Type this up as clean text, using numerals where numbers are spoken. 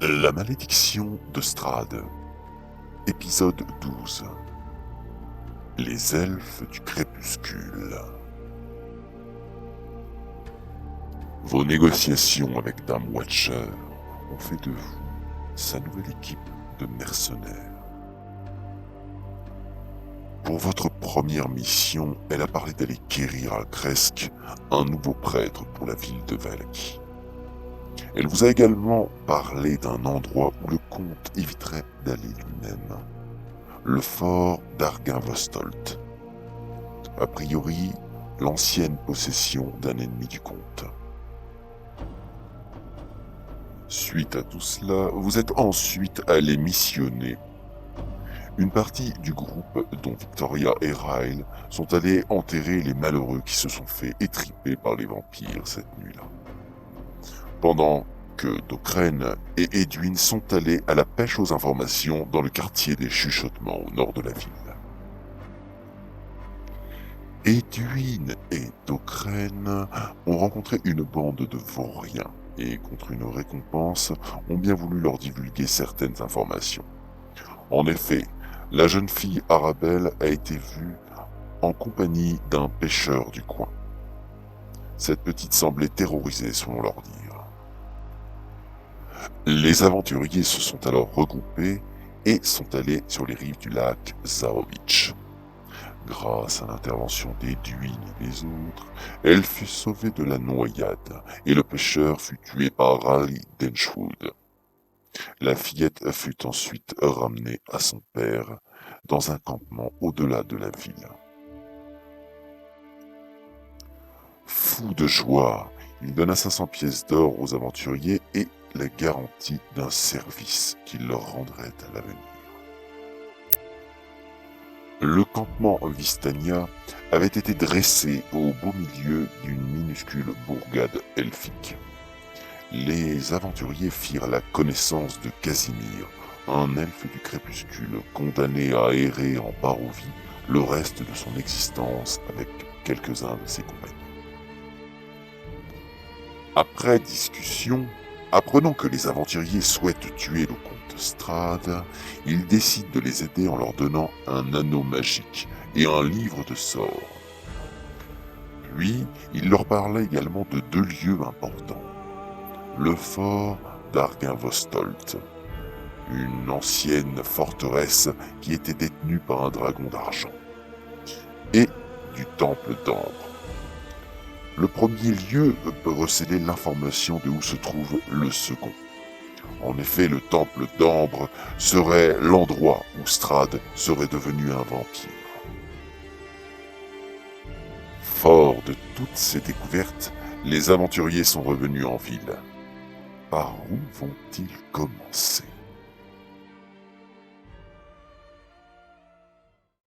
La malédiction de Strahd, épisode 12. Les elfes du crépuscule. Vos négociations avec Dame Watcher ont fait de vous sa nouvelle équipe de mercenaires. Pour votre première mission, elle a parlé d'aller quérir à Kresk un nouveau prêtre pour la ville de Vallaki. Elle vous a également parlé d'un endroit où le comte éviterait d'aller lui-même. Le fort d'Argynvostolt. A priori, l'ancienne possession d'un ennemi du comte. Suite à tout cela, vous êtes ensuite allé missionner. Une partie du groupe, dont Victoria et Ryle, sont allés enterrer les malheureux qui se sont fait étriper par les vampires cette nuit-là. Pendant que Dokren et Edwin sont allés à la pêche aux informations dans le quartier des Chuchotements au nord de la ville. Edwin et Dokren ont rencontré une bande de vauriens et, contre une récompense, ont bien voulu leur divulguer certaines informations. En effet, la jeune fille Arabelle a été vue en compagnie d'un pêcheur du coin. Cette petite semblait terrorisée selon leur dire. Les aventuriers se sont alors regroupés et sont allés sur les rives du lac Zarovich. Grâce à l'intervention d'Edwin et des autres, elle fut sauvée de la noyade et le pêcheur fut tué par Rally Denchwood. La fillette fut ensuite ramenée à son père dans un campement au-delà de la ville. Fou de joie, il donna 500 pièces d'or aux aventuriers et la garantie d'un service qu'il leur rendrait à l'avenir. Le campement Vistania avait été dressé au beau milieu d'une minuscule bourgade elfique. Les aventuriers firent la connaissance de Casimir, un elfe du crépuscule condamné à errer en Barovie le reste de son existence avec quelques-uns de ses compagnons. Après discussion, apprenant que les aventuriers souhaitent tuer le comte Strahd, ils décident de les aider en leur donnant un anneau magique et un livre de sorts. Puis, il leur parla également de 2 lieux importants. Le fort d'Argynvostolt, une ancienne forteresse qui était détenue par un dragon d'argent, et du temple d'Ambre. Le premier lieu peut recéler l'information de où se trouve le second. En effet, le temple d'Ambre serait l'endroit où Strahd serait devenu un vampire. Forts de toutes ces découvertes, les aventuriers sont revenus en ville. Par où vont-ils commencer ?